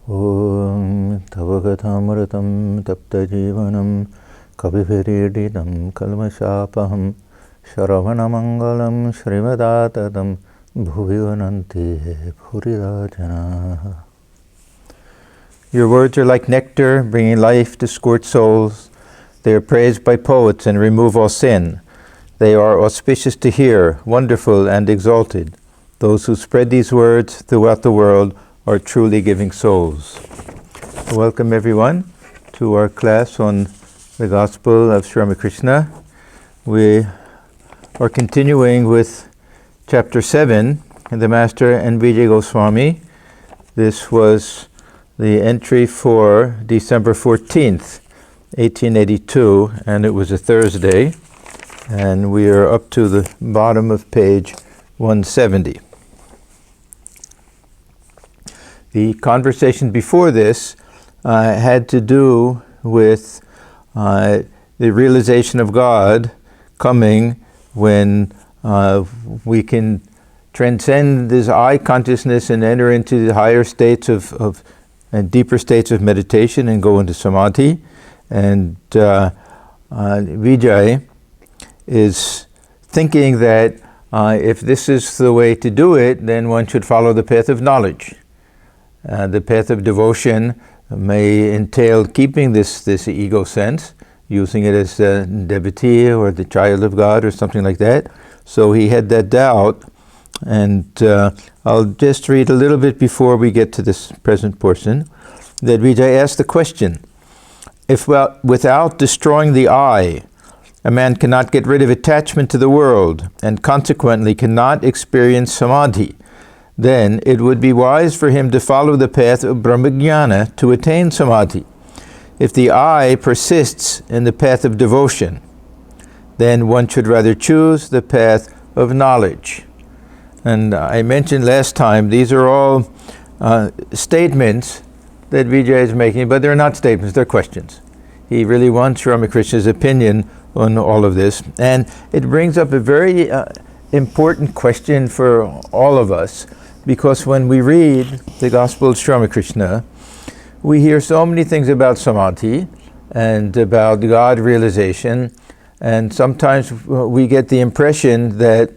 Om Tavagatamratam Tapta Jivanam Kavivirididam Kalmashapaham Shravanamangalam Srimadatatam Bhuvivananti Purirajana. Your words are like nectar, bringing life to scorched souls. They are praised by poets and remove all sin. They are auspicious to hear, wonderful and exalted. Those who spread these words throughout the world are truly giving souls. Welcome everyone to our class on the Gospel of Sri Ramakrishna. We are continuing with Chapter 7 in the Master and Vijay Goswami. This was the entry for December 14th, 1882, and it was a Thursday, and we are up to the bottom of page 170. The conversation before this had to do with the realization of God coming when we can transcend this I consciousness and enter into the higher states of and deeper states of meditation and go into samadhi. And Vijay is thinking that if this is the way to do it, then one should follow the path of knowledge. The path of devotion may entail keeping this ego sense, using it as a devotee or the child of God or something like that. So he had that doubt, and I'll just read a little bit before we get to this present portion, that Vijay asked the question, if without destroying the I, a man cannot get rid of attachment to the world and consequently cannot experience samadhi, then it would be wise for him to follow the path of Brahmajnana to attain samadhi. If the I persists in the path of devotion, then one should rather choose the path of knowledge. And I mentioned last time, these are all statements that Vijay is making, but they're not statements, they're questions. He really wants Ramakrishna's opinion on all of this. And it brings up a very important question for all of us, because when we read the Gospel of Sri Ramakrishna, we hear so many things about samadhi and about God realization, and sometimes we get the impression that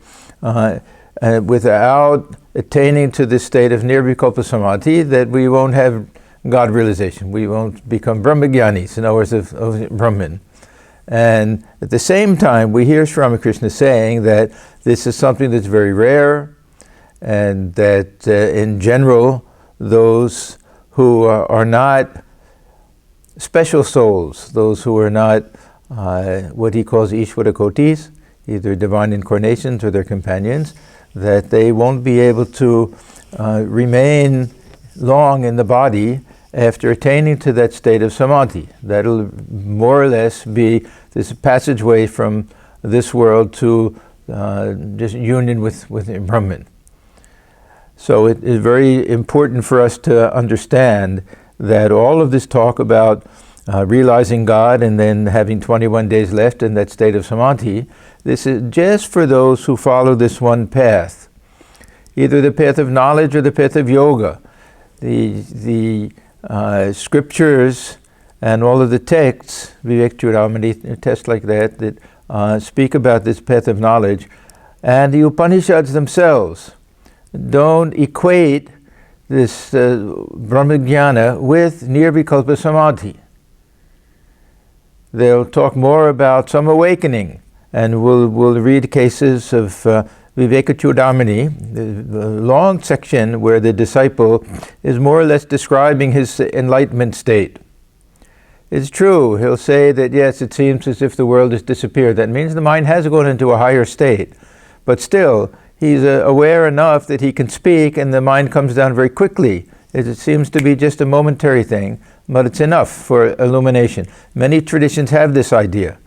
without attaining to this state of nirvikalpa samadhi, that we won't have God realization. We won't become Brahmagyanis, in other words, of Brahman. And at the same time, we hear Sri Ramakrishna saying that this is something that's very rare, and that in general, those who are not special souls, those who are not what he calls Ishvara Kotis, either divine incarnations or their companions, that they won't be able to remain long in the body after attaining to that state of samadhi. That'll more or less be this passageway from this world to just union with Brahman. So it is very important for us to understand that all of this talk about realizing God and then having 21 days left in that state of samadhi, this is just for those who follow this one path, either the path of knowledge or the path of yoga. The scriptures and all of the texts, Vivek Chudamani, texts like that speak about this path of knowledge, and the Upanishads themselves don't equate this Brahmajnana with nirvikalpa samadhi. They'll talk more about some awakening, and we'll read cases of Viveka Chudamani, the long section where the disciple is more or less describing his enlightenment state. It's true, he'll say that yes, it seems as if the world has disappeared. That means the mind has gone into a higher state, but still, he's aware enough that he can speak, and the mind comes down very quickly. It seems to be just a momentary thing, but it's enough for illumination. Many traditions have this idea.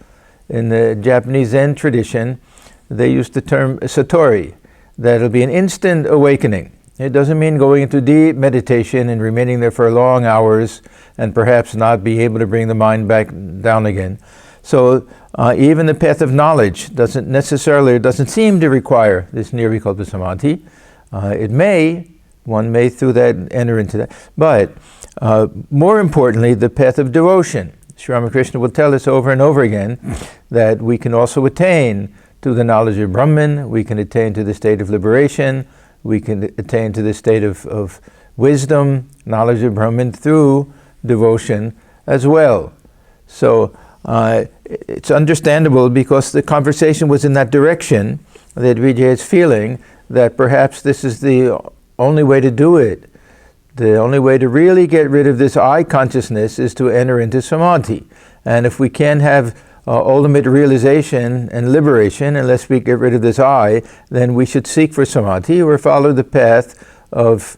In the Japanese Zen tradition, they use the term satori, that it'll be an instant awakening. It doesn't mean going into deep meditation and remaining there for long hours and perhaps not be able to bring the mind back down again. So even the path of knowledge doesn't seem to require this nirvikalpa samadhi. It may, One may through that enter into that. But more importantly, the path of devotion. Sri Ramakrishna will tell us over and over again that we can also attain to the knowledge of Brahman, we can attain to the state of liberation, we can attain to the state of wisdom, knowledge of Brahman through devotion as well. So it's understandable, because the conversation was in that direction, that Vijay is feeling that perhaps this is the only way to do it. The only way to really get rid of this I consciousness is to enter into samadhi. And if we can't have ultimate realization and liberation unless we get rid of this I, then we should seek for samadhi or follow the path of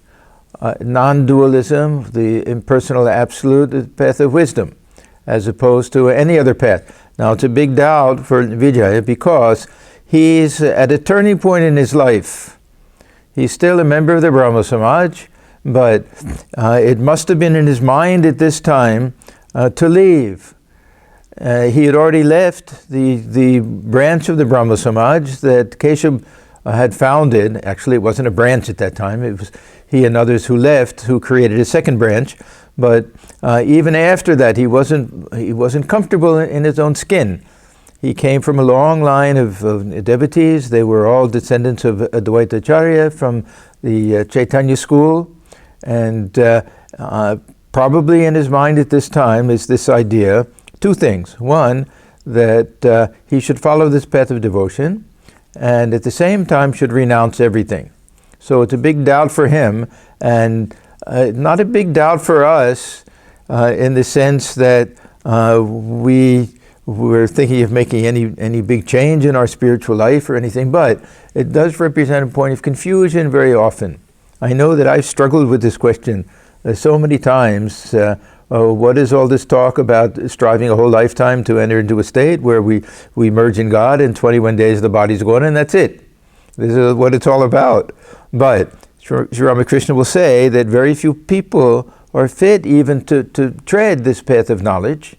non-dualism, the impersonal absolute, the path of wisdom, as opposed to any other path. Now, it's a big doubt for Vijay because he's at a turning point in his life. He's still a member of the Brahmo Samaj, but it must have been in his mind at this time to leave. He had already left the branch of the Brahmo Samaj that Keshav had founded. Actually, it wasn't a branch at that time. It was he and others who left who created a second branch. But even after that, he wasn't comfortable in his own skin. He came from a long line of devotees. They were all descendants of Advaita Acharya from the Chaitanya school. And probably in his mind at this time is this idea, two things. One, that he should follow this path of devotion, and at the same time should renounce everything. So it's a big doubt for him, and not a big doubt for us in the sense that we're thinking of making any big change in our spiritual life or anything, but it does represent a point of confusion very often. I know that I've struggled with this question so many times. What is all this talk about striving a whole lifetime to enter into a state where we merge in God, in 21 days the body's gone and that's it. This is what it's all about. But Sri Ramakrishna will say that very few people are fit even to tread this path of knowledge.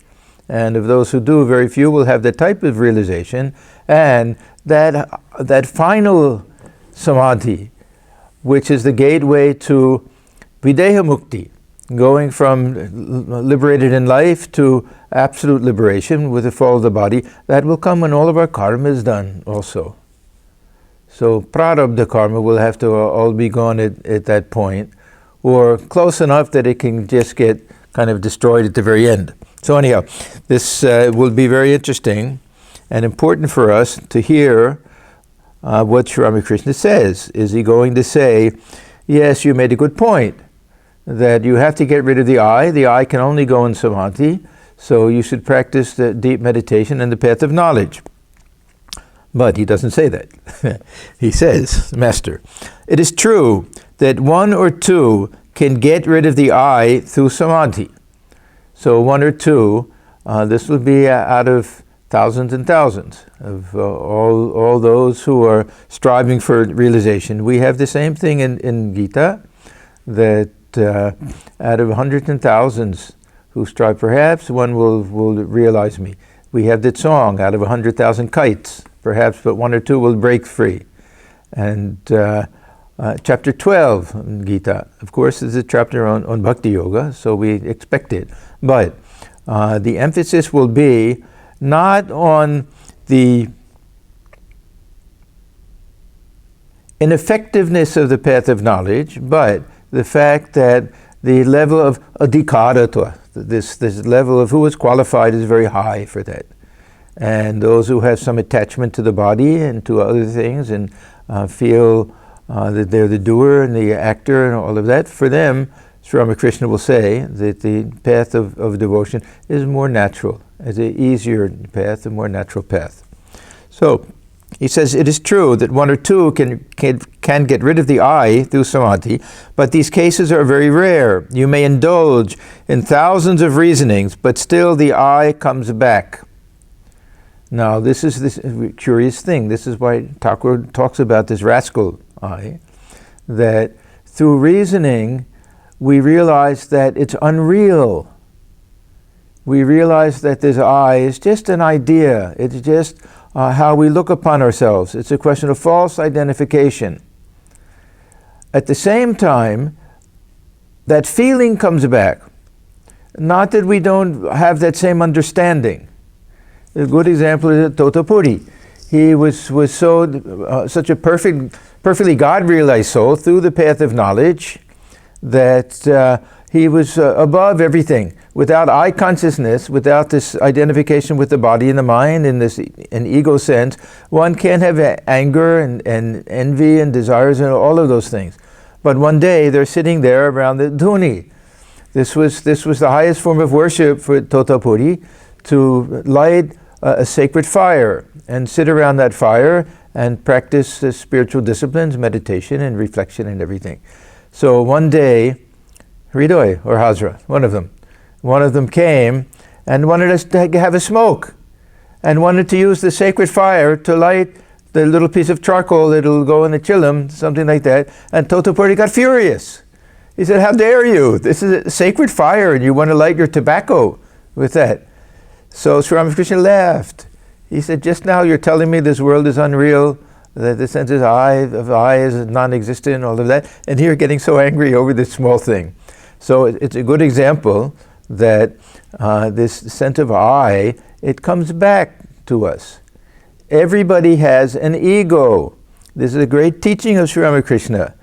And of those who do, very few will have that type of realization. And that final samadhi, which is the gateway to videha mukti, going from liberated in life to absolute liberation with the fall of the body, that will come when all of our karma is done also. So prarabdha karma will have to all be gone at that point, or close enough that it can just get kind of destroyed at the very end. So anyhow, this will be very interesting and important for us to hear what Sri Ramakrishna says. Is he going to say, yes, you made a good point, that you have to get rid of the I. The I can only go in samadhi, so you should practice the deep meditation and the path of knowledge. But he doesn't say that. He says, Master, it is true that one or two can get rid of the I through samadhi. So one or two, this would be out of thousands and thousands of all those who are striving for realization. We have the same thing in Gita, that out of hundreds and thousands who strive, perhaps one will realize me. We have that song, out of 100,000 kites, perhaps but one or two will break free. And chapter 12 in Gita, of course, is a chapter on Bhakti Yoga, so we expect it. But the emphasis will be not on the ineffectiveness of the path of knowledge, but the fact that the level of adhikaratva, this level of who is qualified, is very high for that. And those who have some attachment to the body and to other things and feel that they're the doer and the actor and all of that, for them, Sri Ramakrishna will say that the path of devotion is more natural, is an easier path, a more natural path. So he says, it is true that one or two can get rid of the I through samadhi, but these cases are very rare. You may indulge in thousands of reasonings, but still the I comes back. Now, this is this curious thing. This is why Thakur talks about this rascal I, that through reasoning, we realize that it's unreal. We realize that this I is just an idea. It's just how we look upon ourselves. It's a question of false identification. at the same time, that feeling comes back. Not that we don't have that same understanding. A good example is Totapuri. He was such a perfectly God-realized soul through the path of knowledge that he was above everything. Without I consciousness, without this identification with the body and the mind in an ego sense, one can't have anger and envy and desires and all of those things. But one day they're sitting there around the dhuni. This was the highest form of worship for Totapuri, to light a sacred fire and sit around that fire and practice the spiritual disciplines, meditation and reflection and everything. So one day, Hridoy or Hazra, one of them came and wanted us to have a smoke and wanted to use the sacred fire to light the little piece of charcoal that'll go in the chilam, something like that. And Totapuri got furious. He said, "How dare you? This is a sacred fire and you want to light your tobacco with that." So Sri Ramakrishna laughed. He said, "Just now you're telling me this world is unreal, that the sense of I is non-existent, all of that, and here you're getting so angry over this small thing." So it's a good example that this sense of I, it comes back to us. Everybody has an ego. This is a great teaching of Sri Ramakrishna.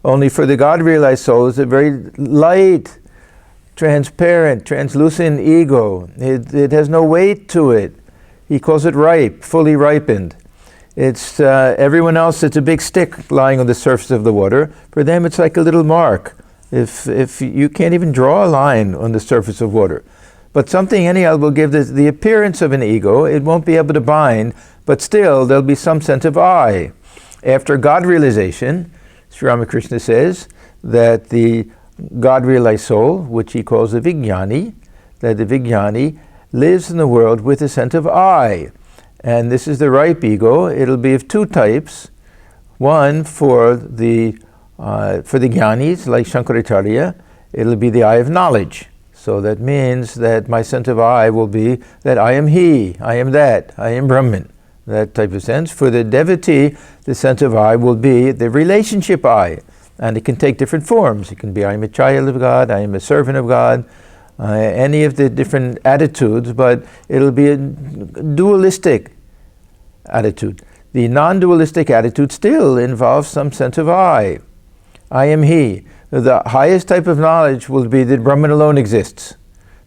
Only for the God-realized soul is a very light, transparent, translucent ego. It has no weight to it. He calls it ripe, fully ripened. It's everyone else, it's a big stick lying on the surface of the water. For them, it's like a little mark. If you can't even draw a line on the surface of water. But something anyhow will give the appearance of an ego. It won't be able to bind, but still there'll be some sense of I. After God realization, Sri Ramakrishna says that the God-realized soul, which he calls the Vijnani, that the Vijnani lives in the world with a sense of I. And this is the ripe ego. It'll be of two types. One for the jnanis, like Shankaracharya, it'll be the I of knowledge. So that means that my sense of I will be that I am he, I am that, I am Brahman, that type of sense. For the devotee, the sense of I will be the relationship I, and it can take different forms. It can be I am a child of God, I am a servant of God, any of the different attitudes, but it'll be a dualistic attitude. The non-dualistic attitude still involves some sense of I am he. The highest type of knowledge will be that Brahman alone exists.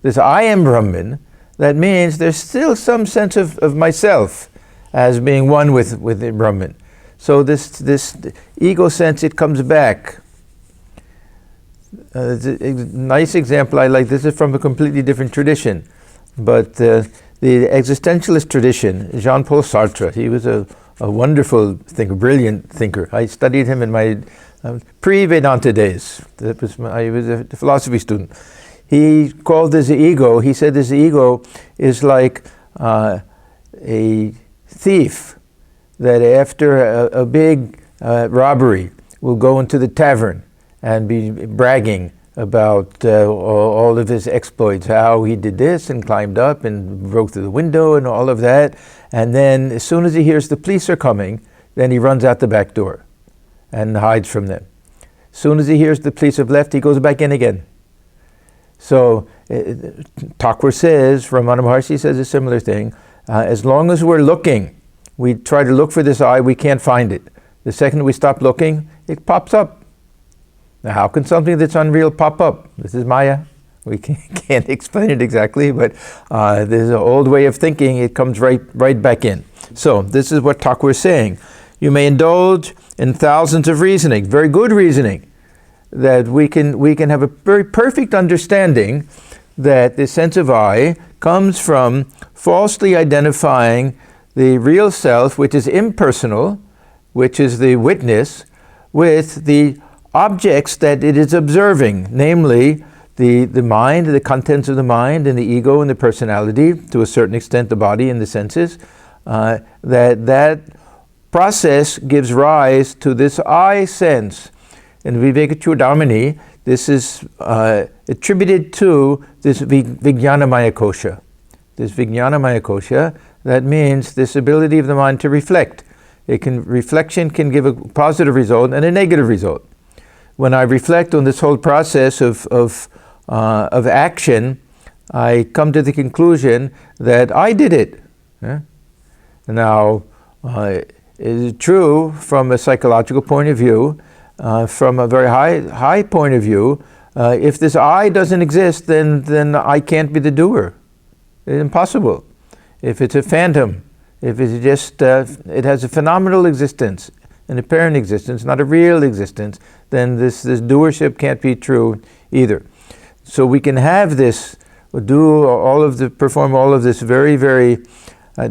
This I am Brahman, that means there's still some sense of myself as being one with the Brahman. So this ego sense, it comes back. A nice example I like, this is from a completely different tradition, but the existentialist tradition, Jean-Paul Sartre, he was a wonderful thinker, brilliant thinker. I studied him in my pre-Vedanta days. I was a philosophy student. He called this ego, he said this ego is like a thief that after a big robbery will go into the tavern and be bragging about all of his exploits, how he did this and climbed up and broke through the window and all of that. And then as soon as he hears the police are coming, then he runs out the back door and hides from them. As soon as he hears the police have left, he goes back in again. So Thakur says, Ramana Maharshi says a similar thing, as long as we're looking, we try to look for this I, we can't find it. The second we stop looking, it pops up. Now how can something that's unreal pop up? This is Maya. We can't explain it exactly, but there's an old way of thinking, it comes right back in. So this is what Thakur is saying. You may indulge in thousands of reasoning, very good reasoning, that we can have a very perfect understanding that the sense of I comes from falsely identifying the real self, which is impersonal, which is the witness, with the objects that it is observing, namely the mind, the contents of the mind, and the ego and the personality, to a certain extent the body and the senses. That process gives rise to this I sense. In Vivekachudamani, this is attributed to this Vijnanamaya Kosha. This Vijnanamaya Kosha, that means this ability of the mind to reflect. Reflection can give a positive result and a negative result. when I reflect on this whole process of action, I come to the conclusion that I did it. Now, is it true from a psychological point of view, from a very high point of view? If this I doesn't exist, then I can't be the doer. It's impossible. If it's a phantom, if it's just, it has a phenomenal existence, an apparent existence, not a real existence, then this doership can't be true either. So we can have this, perform all of this very, very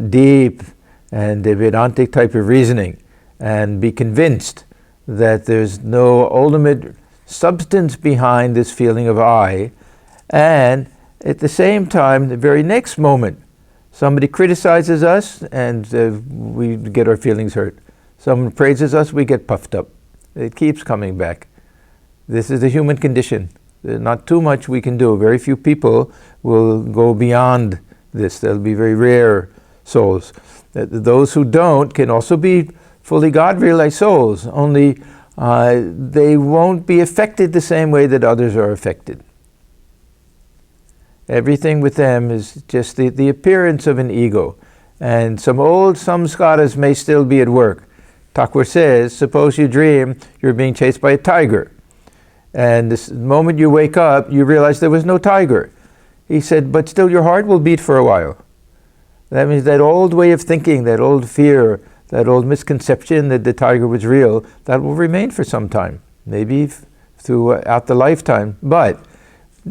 deep and Vedantic type of reasoning, and be convinced that there's no ultimate substance behind this feeling of I, and at the same time, the very next moment, somebody criticizes us and we get our feelings hurt. Someone praises us, we get puffed up. It keeps coming back. This is the human condition. There's not too much we can do. Very few people will go beyond this. They'll be very rare souls. Those who don't can also be fully God-realized souls, only they won't be affected the same way that others are affected. Everything with them is just the appearance of an ego. And some old samskaras may still be at work. Thakur says, suppose you dream you're being chased by a tiger. And the moment you wake up, you realize there was no tiger. He said, but still your heart will beat for a while. That means that old way of thinking, that old fear, that old misconception that the tiger was real, that will remain for some time, maybe throughout the lifetime. But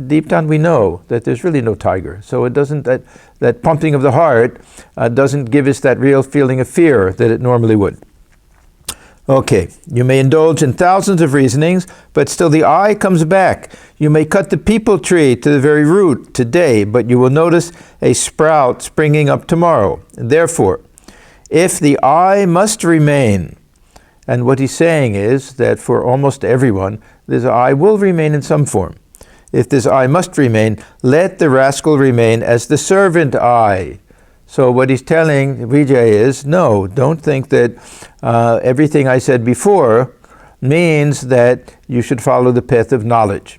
deep down we know that there's really no tiger. So it doesn't, that pumping of the heart doesn't give us that real feeling of fear that it normally would. Okay, you may indulge in thousands of reasonings, but still the I comes back. You may cut the people tree to the very root today, but you will notice a sprout springing up tomorrow. And therefore, if the I must remain, and what he's saying is that for almost everyone, this I will remain in some form. If this I must remain, let the rascal remain as the servant I. So what he's telling Vijay is, no, don't think that everything I said before means that you should follow the path of knowledge.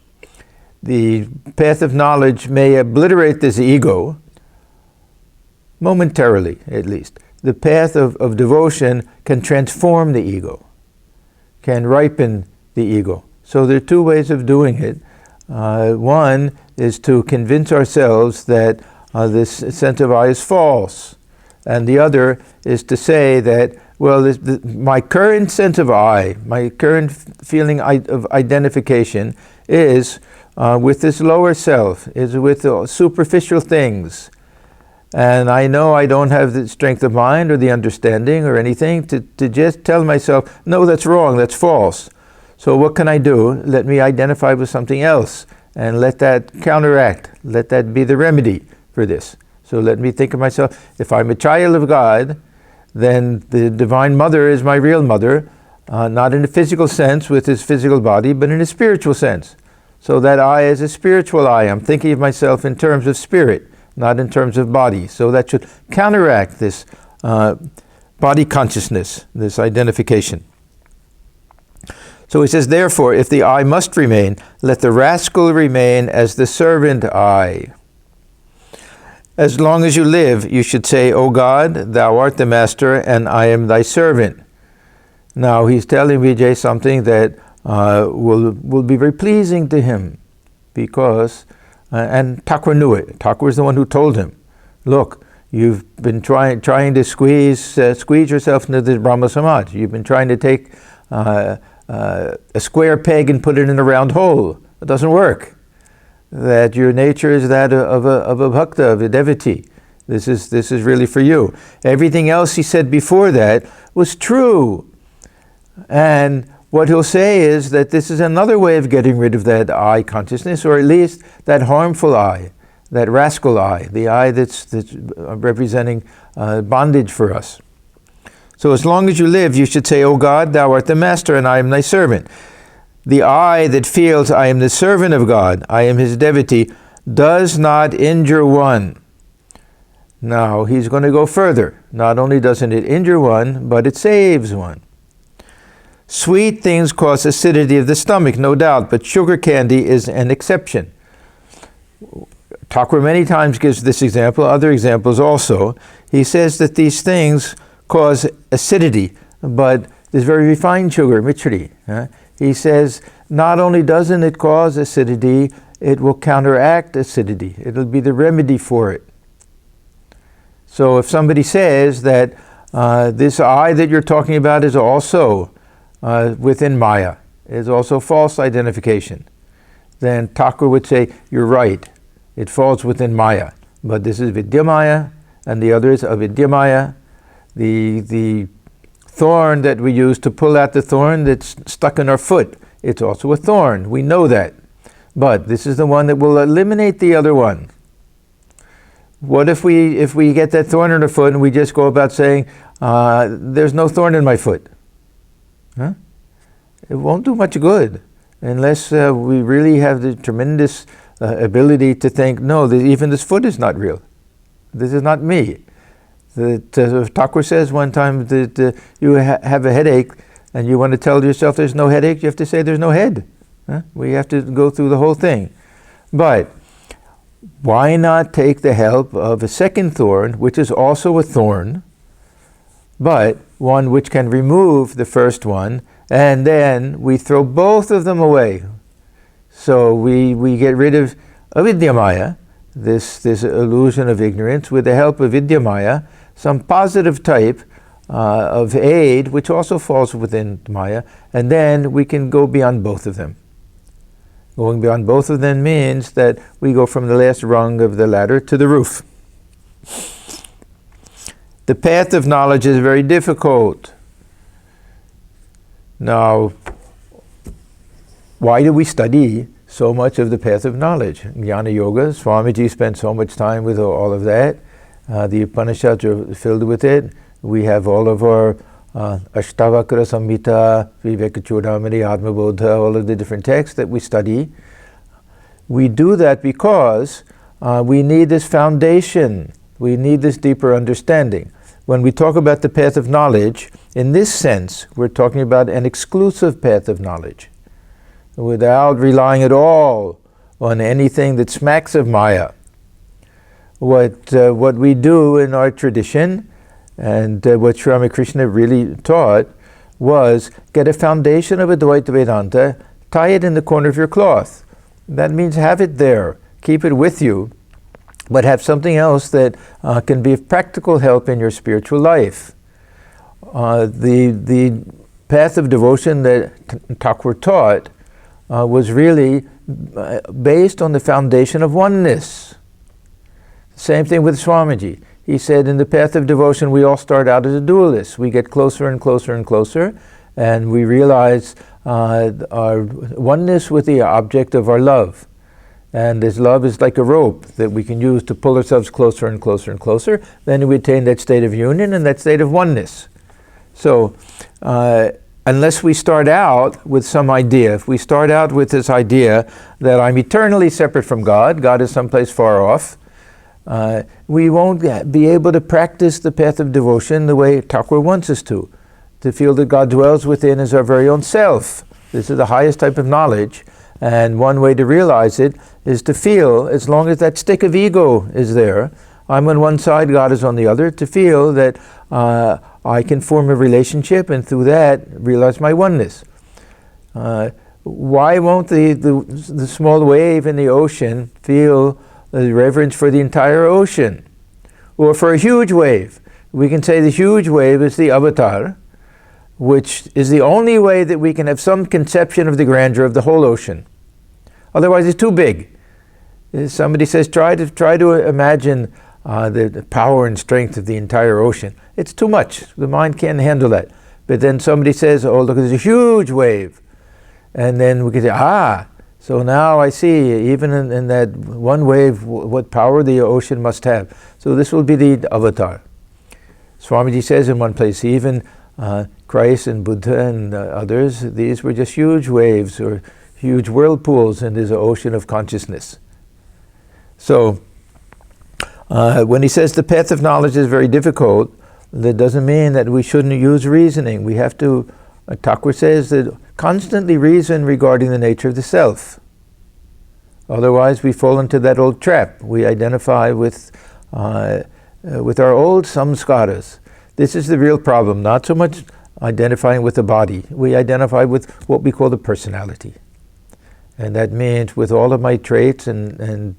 The path of knowledge may obliterate this ego, momentarily at least. The path of devotion can transform the ego, can ripen the ego. So there are two ways of doing it. One is to convince ourselves that this sense of I is false. And the other is to say that, well, my current sense of I, my current feeling of identification is with this lower self, is with superficial things. And I know I don't have the strength of mind or the understanding or anything to just tell myself, no, that's wrong, that's false. So what can I do? Let me identify with something else and let that counteract, let that be the remedy for this. So let me think of myself, if I'm a child of God, then the Divine Mother is my real mother, not in a physical sense with this physical body, but in a spiritual sense. So that I is a spiritual I. I'm thinking of myself in terms of spirit, not in terms of body. So that should counteract this body consciousness, this identification. So he says, therefore, if the I must remain, let the rascal remain as the servant I. As long as you live, you should say, O God, thou art the master, and I am thy servant. Now, he's telling Vijay something that will be very pleasing to him, because, and Thakur knew it. Thakur was the one who told him, look, you've been trying to squeeze yourself into the Brahma Samaj. You've been trying to take a square peg and put it in a round hole. It doesn't work. That your nature is that of a bhakta, of a devotee. This is really for you. Everything else he said before that was true. And what he'll say is that this is another way of getting rid of that I consciousness, or at least that harmful I, that rascal I, the I that's representing bondage for us. So as long as you live, you should say, O God, thou art the master, and I am thy servant. The I that feels I am the servant of God, I am his devotee, does not injure one. Now, he's going to go further. Not only doesn't it injure one, but it saves one. Sweet things cause acidity of the stomach, no doubt, but sugar candy is an exception. Thakur many times gives this example, other examples also. He says that these things cause acidity, but there's very refined sugar, michri. He says, not only doesn't it cause acidity, it will counteract acidity. It'll be the remedy for it. So if somebody says that this I that you're talking about is also within Maya, is also false identification, then Thakur would say, you're right. It falls within Maya. But this is Vidyamaya, and the other is Avidyamaya. The thorn that we use to pull out the thorn that's stuck in our foot, it's also a thorn. We know that. But this is the one that will eliminate the other one. What if we get that thorn in our foot and we just go about saying, there's no thorn in my foot? Huh? It won't do much good unless we really have the tremendous ability to think, no, even this foot is not real. This is not me. Thakur says one time that you have a headache and you want to tell yourself there's no headache, you have to say there's no head. Huh? We have to go through the whole thing. But why not take the help of a second thorn, which is also a thorn, but one which can remove the first one, and then we throw both of them away. So we get rid of avidyamaya, this illusion of ignorance, with the help of vidyamaya, some positive type of aid, which also falls within Maya, and then we can go beyond both of them. Going beyond both of them means that we go from the last rung of the ladder to the roof. The path of knowledge is very difficult. Now, why do we study so much of the path of knowledge? Jnana Yoga, Swamiji spent so much time with all of that. The Upanishads are filled with it. We have all of our Ashtavakra Samhita, Viveka Chudamani, Atma Bodha, all of the different texts that we study. We do that because we need this foundation. We need this deeper understanding. When we talk about the path of knowledge, in this sense, we're talking about an exclusive path of knowledge, without relying at all on anything that smacks of Maya. What we do in our tradition, and what Sri Ramakrishna really taught, was get a foundation of Advaita Vedanta, tie it in the corner of your cloth. That means have it there, keep it with you, but have something else that can be of practical help in your spiritual life. The path of devotion that Thakur taught was really based on the foundation of oneness. Same thing with Swamiji. He said in the path of devotion we all start out as a dualist. We get closer and closer and closer, and we realize our oneness with the object of our love. And this love is like a rope that we can use to pull ourselves closer and closer and closer. Then we attain that state of union and that state of oneness. So, unless we start out with some idea, if we start out with this idea that I'm eternally separate from God, God is someplace far off, we won't be able to practice the path of devotion the way Thakur wants us to feel that God dwells within as our very own self. This is the highest type of knowledge, and one way to realize it is to feel, as long as that stick of ego is there, I'm on one side, God is on the other, to feel that I can form a relationship and through that realize my oneness. Why won't the small wave in the ocean feel the reverence for the entire ocean? Or for a huge wave, we can say the huge wave is the avatar, which is the only way that we can have some conception of the grandeur of the whole ocean. Otherwise it's too big. Somebody says, try to imagine the power and strength of the entire ocean. It's too much. The mind can't handle that. But then somebody says, oh, look, there's a huge wave. And then we can say, so now I see, even in that one wave, what power the ocean must have. So this will be the avatar. Swamiji says in one place, even Christ and Buddha and others, these were just huge waves or huge whirlpools in this ocean of consciousness. So, when he says the path of knowledge is very difficult, that doesn't mean that we shouldn't use reasoning. We have to Thakur says that constantly reason regarding the nature of the self. Otherwise, we fall into that old trap. We identify with our old samskaras. This is the real problem, not so much identifying with the body. We identify with what we call the personality. And that means with all of my traits, and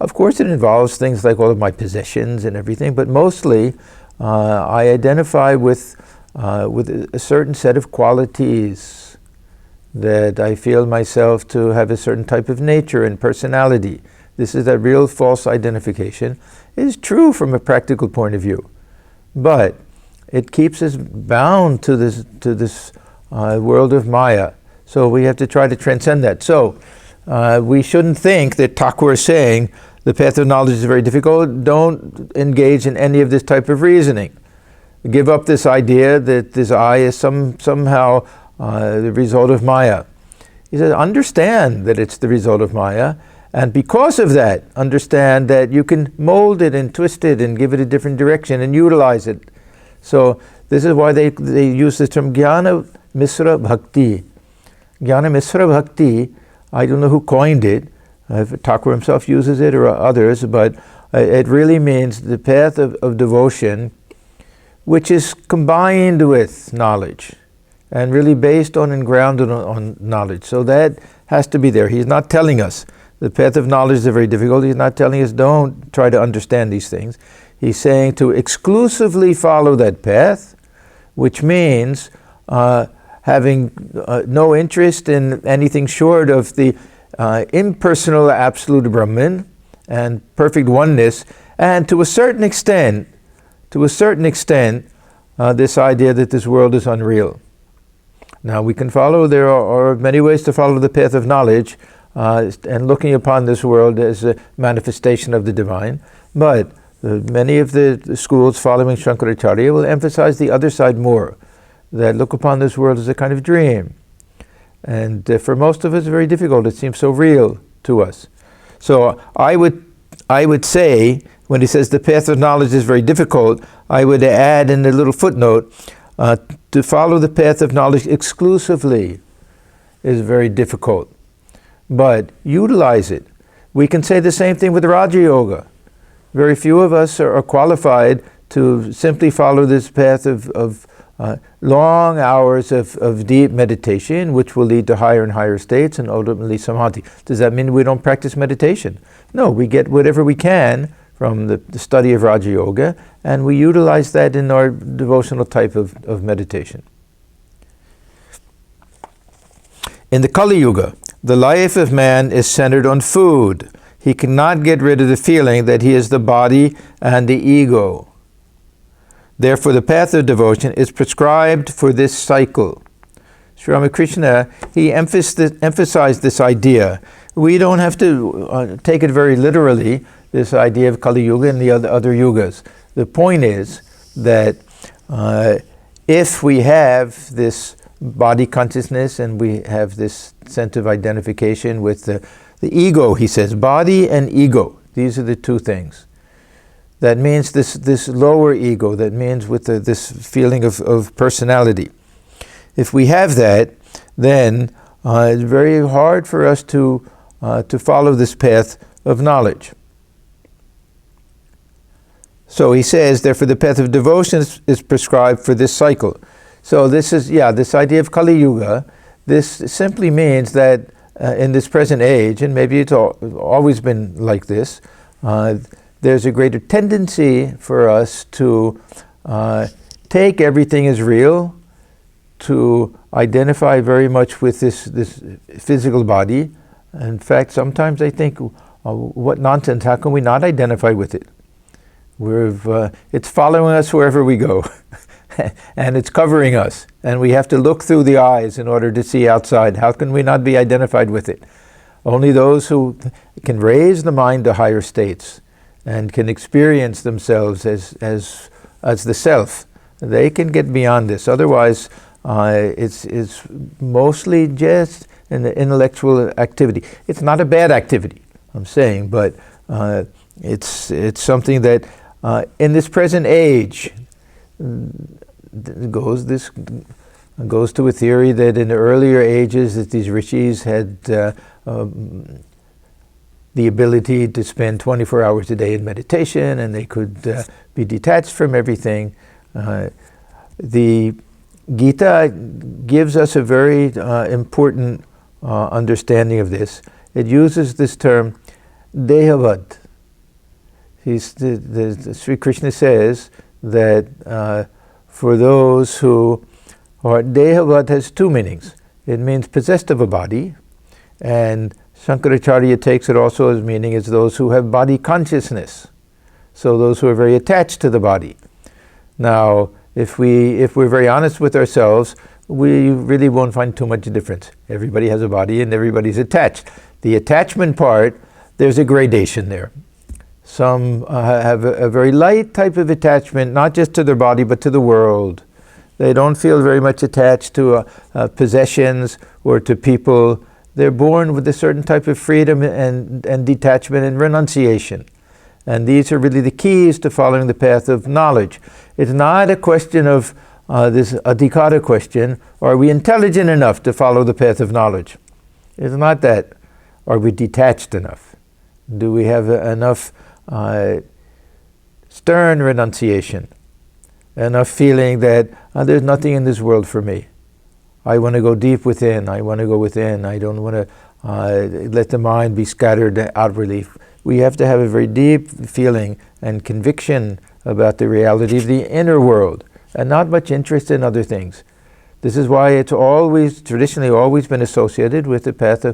of course it involves things like all of my possessions and everything, but mostly I identify with a certain set of qualities that I feel myself to have a certain type of nature and personality. This is that real false identification. It is true from a practical point of view, but it keeps us bound to this world of Maya. So we have to try to transcend that. So we shouldn't think that Thakur is saying the path of knowledge is very difficult. Don't engage in any of this type of reasoning. Give up this idea that this I is somehow the result of Maya. He says, understand that it's the result of Maya, and because of that, understand that you can mold it and twist it and give it a different direction and utilize it. So this is why they use the term Jnana Misra Bhakti. Jnana Misra Bhakti, I don't know who coined it, if Thakur himself uses it or others, but it really means the path of devotion which is combined with knowledge and really based on and grounded on knowledge. So that has to be there. He's not telling us the path of knowledge is very difficult. He's not telling us don't try to understand these things. He's saying to exclusively follow that path, which means having no interest in anything short of the impersonal absolute Brahman and perfect oneness, and to a certain extent, this idea that this world is unreal. Now we can follow, there are many ways to follow the path of knowledge and looking upon this world as a manifestation of the divine, but many of the schools following Shankaracharya will emphasize the other side more, that look upon this world as a kind of dream. And for most of us it's very difficult, it seems so real to us. So I would say, when he says the path of knowledge is very difficult, I would add in a little footnote, to follow the path of knowledge exclusively is very difficult. But utilize it. We can say the same thing with Raja Yoga. Very few of us are qualified to simply follow this path of long hours of deep meditation, which will lead to higher and higher states and ultimately samadhi. Does that mean we don't practice meditation? No, we get whatever we can from the study of Raja Yoga, and we utilize that in our devotional type of meditation. In the Kali Yuga, the life of man is centered on food. He cannot get rid of the feeling that he is the body and the ego. Therefore, the path of devotion is prescribed for this cycle. Sri Ramakrishna, he emphasized this idea. We don't have to take it very literally, this idea of Kali Yuga and the other yugas. The point is that if we have this body consciousness and we have this sense of identification with the ego, he says, body and ego, these are the two things. That means this lower ego, that means with this feeling of personality. If we have that, then it's very hard for us to follow this path of knowledge. So he says, therefore the path of devotion is prescribed for this cycle. So this is, this idea of Kali Yuga, this simply means that in this present age, and maybe it's always been like this, there's a greater tendency for us to take everything as real, to identify very much with this physical body. In fact, sometimes I think, what nonsense, how can we not identify with it? It's following us wherever we go, and it's covering us, and we have to look through the eyes in order to see outside. How can we not be identified with it? Only those who can raise the mind to higher states and can experience themselves as the self, they can get beyond this. Otherwise, it's mostly just an intellectual activity. It's not a bad activity, I'm saying, but it's something that in this present age goes this goes to a theory that in the earlier ages that these rishis had the ability to spend 24 hours a day in meditation, and they could be detached from everything. The Gita gives us a very important understanding of this. It uses this term, dehavad. Sri Krishna says that for those who are, dehavad has two meanings. It means possessed of a body, and Shankaracharya takes it also as meaning as those who have body consciousness. So those who are very attached to the body. Now, if we're very honest with ourselves, we really won't find too much difference. Everybody has a body and everybody's attached. The attachment part, there's a gradation there. Some have a very light type of attachment, not just to their body, but to the world. They don't feel very much attached to possessions or to people. They're born with a certain type of freedom and detachment and renunciation. And these are really the keys to following the path of knowledge. It's not a question of this adhikara question, are we intelligent enough to follow the path of knowledge? It's not that. Are we detached enough? Do we have enough stern renunciation? Enough feeling that there's nothing in this world for me. I want to go deep within. I want to go within. I don't want to let the mind be scattered outwardly. We have to have a very deep feeling and conviction about the reality of the inner world, and not much interest in other things. This is why it's always, traditionally always been associated with the path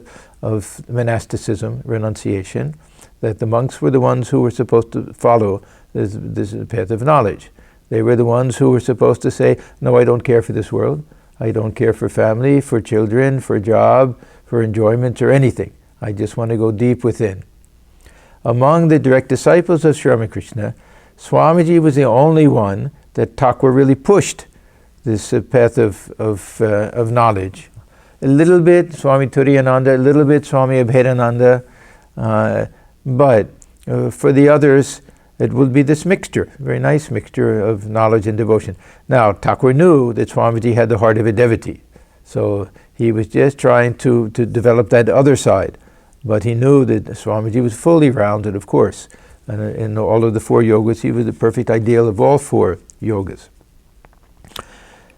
of monasticism, renunciation, that the monks were the ones who were supposed to follow this path of knowledge. They were the ones who were supposed to say, no, I don't care for this world. I don't care for family, for children, for job, for enjoyment, or anything. I just want to go deep within. Among the direct disciples of Sri Ramakrishna, Swamiji was the only one that Thakur really pushed this path of knowledge. A little bit Swami Turiyananda, a little bit Swami Abhedananda, but for the others, it will be this mixture, very nice mixture of knowledge and devotion. Now, Thakur knew that Swamiji had the heart of a devotee, so he was just trying to develop that other side. But he knew that Swamiji was fully rounded, of course. And in all of the four yogas, he was the perfect ideal of all four yogas.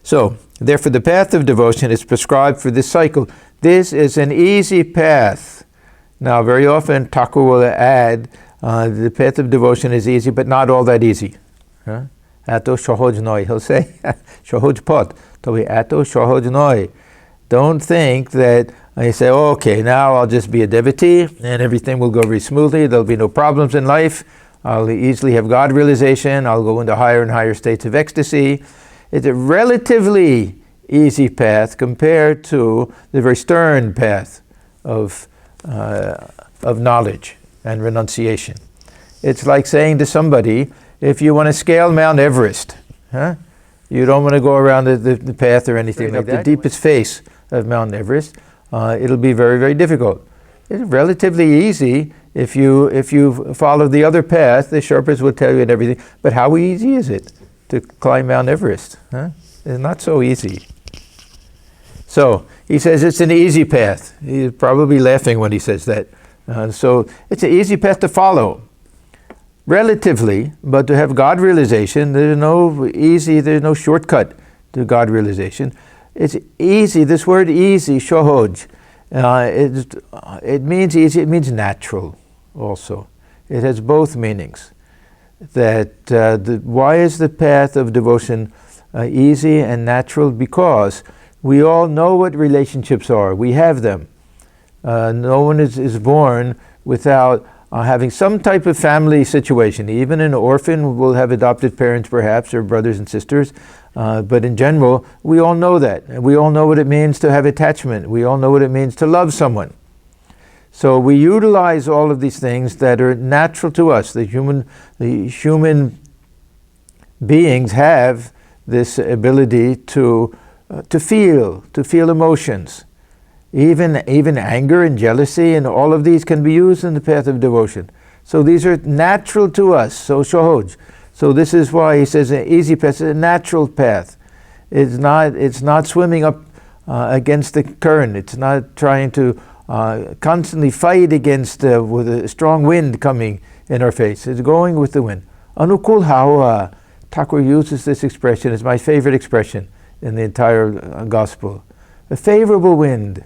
So, therefore, the path of devotion is prescribed for this cycle. This is an easy path. Now, very often, Thakur will add, the path of devotion is easy, but not all that easy. Ato shohoj noi. He'll say, shohoj pot. Tobi ato shohoj noi. Don't think that you say, oh, okay, now I'll just be a devotee and everything will go very smoothly. There'll be no problems in life. I'll easily have God realization. I'll go into higher and higher states of ecstasy. It's a relatively easy path compared to the very stern path of knowledge and renunciation. It's like saying to somebody, if you want to scale Mount Everest, you don't want to go around the path or anything like that. The deepest face of Mount Everest. It'll be very, very difficult. It's relatively easy if you follow the other path. The Sherpas will tell you and everything. But how easy is it to climb Mount Everest? It's not so easy. So he says it's an easy path. He's probably laughing when he says that. So it's an easy path to follow, relatively. But to have God realization, there's no shortcut to God realization. It's easy. This word easy, shohoj, it means easy, it means natural also. It has both meanings. That why is the path of devotion easy and natural? Because we all know what relationships are. We have them. No one is born without having some type of family situation. Even an orphan will have adopted parents perhaps, or brothers and sisters. But in general, we all know that. And we all know what it means to have attachment. We all know what it means to love someone. So we utilize all of these things that are natural to us. The human beings have this ability to feel emotions. Even anger and jealousy and all of these can be used in the path of devotion. So these are natural to us, so shohoj. So this is why he says an easy path is a natural path. It's not swimming up against the current. It's not trying to constantly fight against with a strong wind coming in our face. It's going with the wind. Anukul hawa. Thakur uses this expression. It's my favorite expression in the entire gospel. A favorable wind.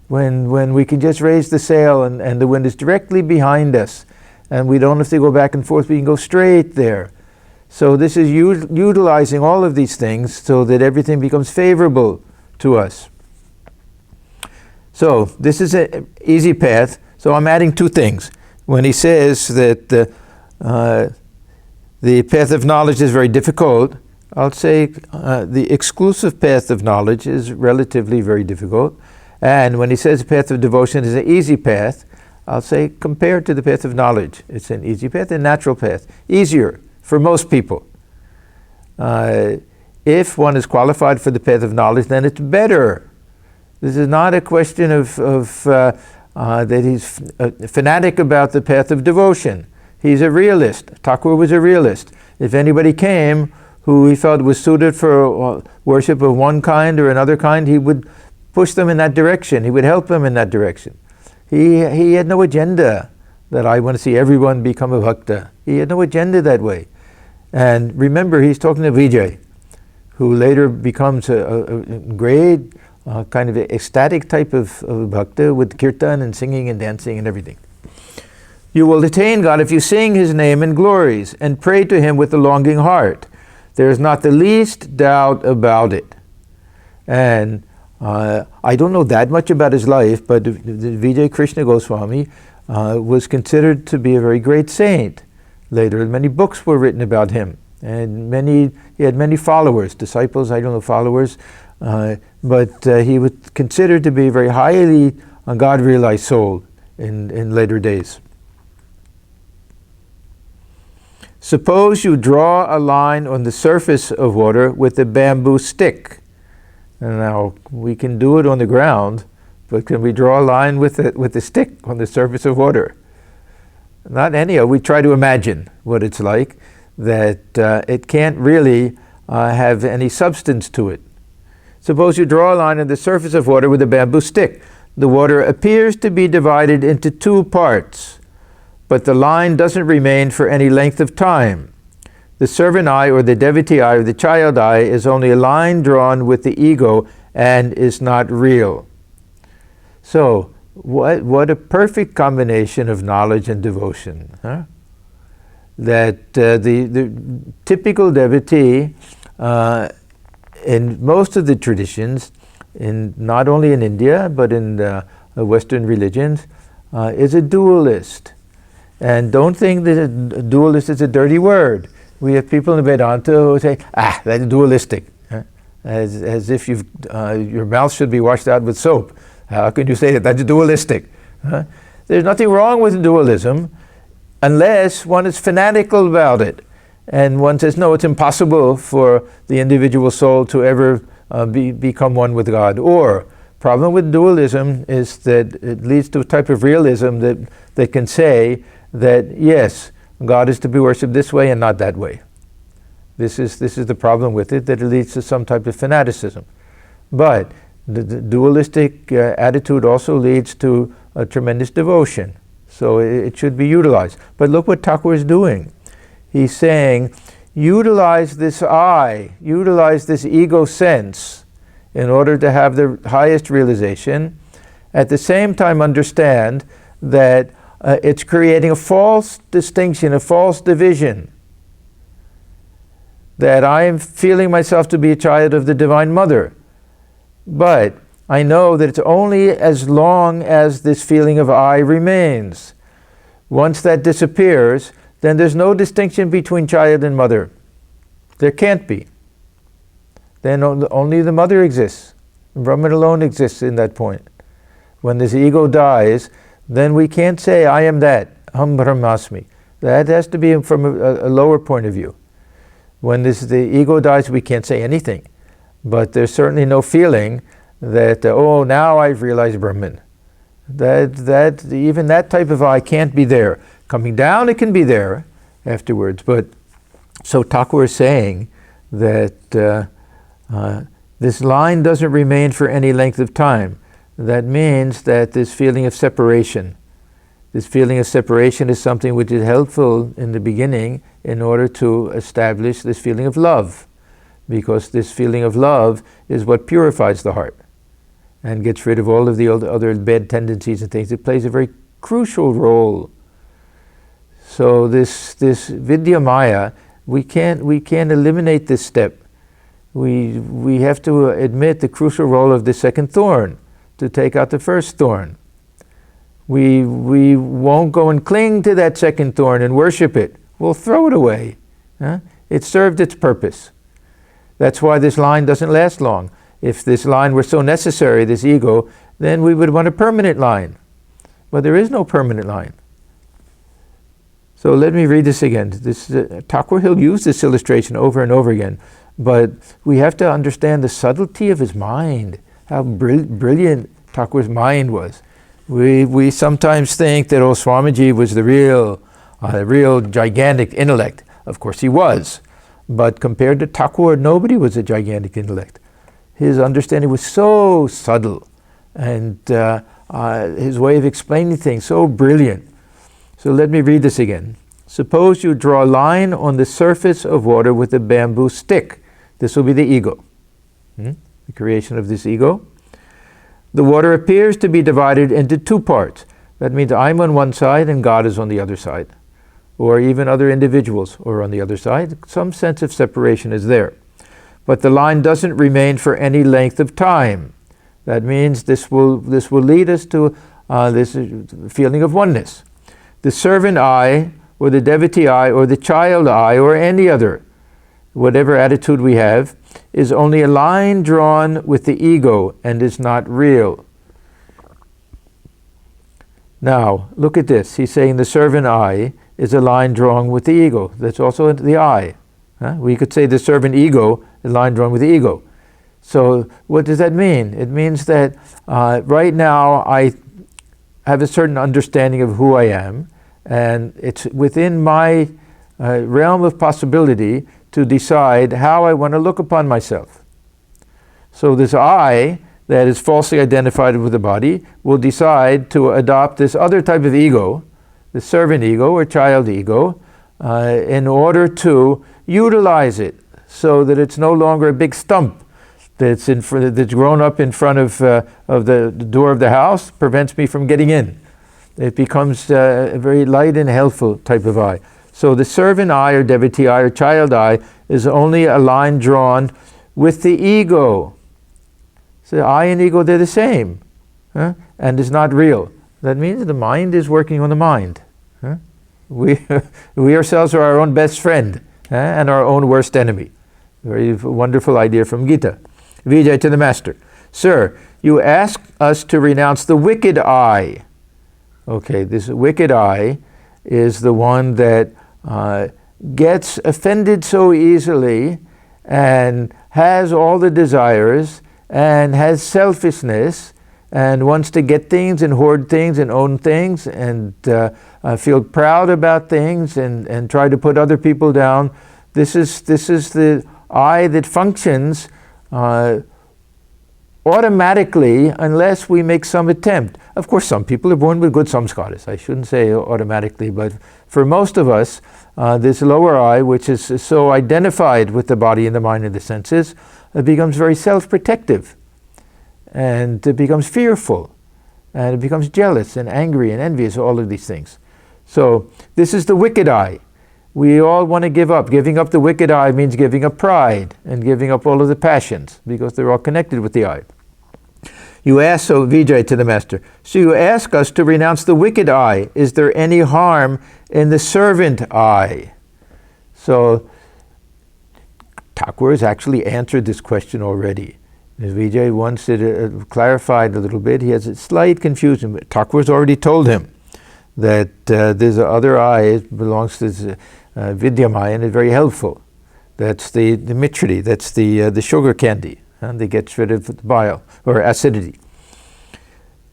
When we can just raise the sail and the wind is directly behind us, and we don't have to go back and forth, we can go straight there. So this is utilizing all of these things so that everything becomes favorable to us. So this is an easy path. So I'm adding two things. When he says that the path of knowledge is very difficult, I'll say the exclusive path of knowledge is relatively very difficult. And when he says the path of devotion is an easy path, I'll say compared to the path of knowledge, it's an easy path, a natural path. Easier for most people. If one is qualified for the path of knowledge, then it's better. This is not a question of that he's a fanatic about the path of devotion. He's a realist. Thakur was a realist. If anybody came who he felt was suited for worship of one kind or another kind, he would push them in that direction. He would help them in that direction. He had no agenda that I want to see everyone become a bhakta. He had no agenda that way. And remember, he's talking to Vijay, who later becomes a great kind of ecstatic type of bhakta with kirtan and singing and dancing and everything. You will attain God if you sing His name in glories and pray to Him with a longing heart. There is not the least doubt about it. And I don't know that much about his life, but the Vijay Krishna Goswami was considered to be a very great saint. Later, many books were written about him, and he had many followers, disciples, I don't know, followers, but he was considered to be a very highly God-realized soul in later days. Suppose you draw a line on the surface of water with a bamboo stick. And now, we can do it on the ground, but can we draw a line with a stick on the surface of water? Not anyhow. We try to imagine what it's like, that it can't really have any substance to it. Suppose you draw a line on the surface of water with a bamboo stick. The water appears to be divided into two parts, but the line doesn't remain for any length of time. The servant eye or the devotee eye or the child eye is only a line drawn with the ego and is not real. So, what a perfect combination of knowledge and devotion. Huh? That the typical devotee, in most of the traditions, not only in India, but in the Western religions, is a dualist. And don't think that a dualist is a dirty word. We have people in Vedanta who say, that's dualistic. As if your mouth should be washed out with soap. How can you say that? That's dualistic. There's nothing wrong with dualism unless one is fanatical about it. And one says, no, it's impossible for the individual soul to ever become one with God. Or, problem with dualism is that it leads to a type of realism that can say that, yes, God is to be worshipped this way and not that way. This is the problem with it, that it leads to some type of fanaticism. But the dualistic attitude also leads to a tremendous devotion. So it should be utilized. But look what Thakur is doing. He's saying, utilize this I, utilize this ego sense in order to have the highest realization. At the same time, understand that it's creating a false distinction, a false division. That I am feeling myself to be a child of the Divine Mother. But I know that it's only as long as this feeling of I remains. Once that disappears, then there's no distinction between child and mother. There can't be. Then only the mother exists. Brahman alone exists in that point. When this ego dies, then we can't say, I am that, Aham Brahmasmi. That has to be from a lower point of view. When the ego dies, we can't say anything. But there's certainly no feeling that, now I've realized Brahman. That even that type of I can't be there. Coming down, it can be there afterwards. But so Thakur is saying that This line doesn't remain for any length of time. That means that this feeling of separation is something which is helpful in the beginning in order to establish this feeling of love, because this feeling of love is what purifies the heart and gets rid of all of the other bad tendencies and things. It plays a very crucial role. So this Vidya Maya, we can't eliminate this step. We have to admit the crucial role of the second thorn to take out the first thorn. We won't go and cling to that second thorn and worship it. We'll throw it away. It served its purpose. That's why this line doesn't last long. If this line were so necessary, this ego, then we would want a permanent line. But there is no permanent line. So let me read this again. Thakur, he'll use this illustration over and over again, but we have to understand the subtlety of his mind, how brilliant Thakur's mind was. We sometimes think that Swamiji was the real gigantic intellect. Of course he was, but compared to Thakur, nobody was a gigantic intellect. His understanding was so subtle, and his way of explaining things so brilliant. So let me read this again. Suppose you draw a line on the surface of water with a bamboo stick. This will be the ego, the creation of this ego. The water appears to be divided into two parts. That means I'm on one side and God is on the other side. Or even other individuals are on the other side. Some sense of separation is there. But the line doesn't remain for any length of time. That means this will lead us to this feeling of oneness. The servant I, or the devotee I, or the child I, or any other, whatever attitude we have, is only a line drawn with the ego and is not real. Now, look at this. He's saying the servant I is a line drawn with the ego. That's also the I. We could say the servant ego is a line drawn with the ego. So what does that mean? It means that right now I have a certain understanding of who I am, and it's within my realm of possibility to decide how I want to look upon myself. So this I that is falsely identified with the body will decide to adopt this other type of ego, the servant ego or child ego, in order to utilize it so that it's no longer a big stump that's grown up in front of the door of the house, prevents me from getting in. It becomes a very light and helpful type of I. So the servant I, or devotee I, or child I, is only a line drawn with the ego. So I and ego, they're the same, and is not real. That means the mind is working on the mind. We ourselves are our own best friend and our own worst enemy. Very wonderful idea from Gita. Vijay to the Master. Sir, you ask us to renounce the wicked I. Okay, this wicked I is the one that gets offended so easily and has all the desires and has selfishness and wants to get things and hoard things and own things and feel proud about things and try to put other people down. This is the I that functions automatically unless we make some attempt. Of course, some people are born with good samskaras. I shouldn't say automatically, but for most of us, this lower I, which is so identified with the body and the mind and the senses, it becomes very self-protective, and it becomes fearful, and it becomes jealous and angry and envious, all of these things. So this is the wicked I. We all want to give up. Giving up the wicked I means giving up pride and giving up all of the passions, because they're all connected with the I. You ask, so Vijay to the Master, so you ask us to renounce the wicked I. Is there any harm in the servant I? So Thakur has actually answered this question already. As Vijay wants it clarified a little bit, he has a slight confusion. Thakur's already told him that there's other I, it belongs to Vidyamaya, and is very helpful. That's the mitridi, that's the sugar candy, and that gets rid of the bile or acidity.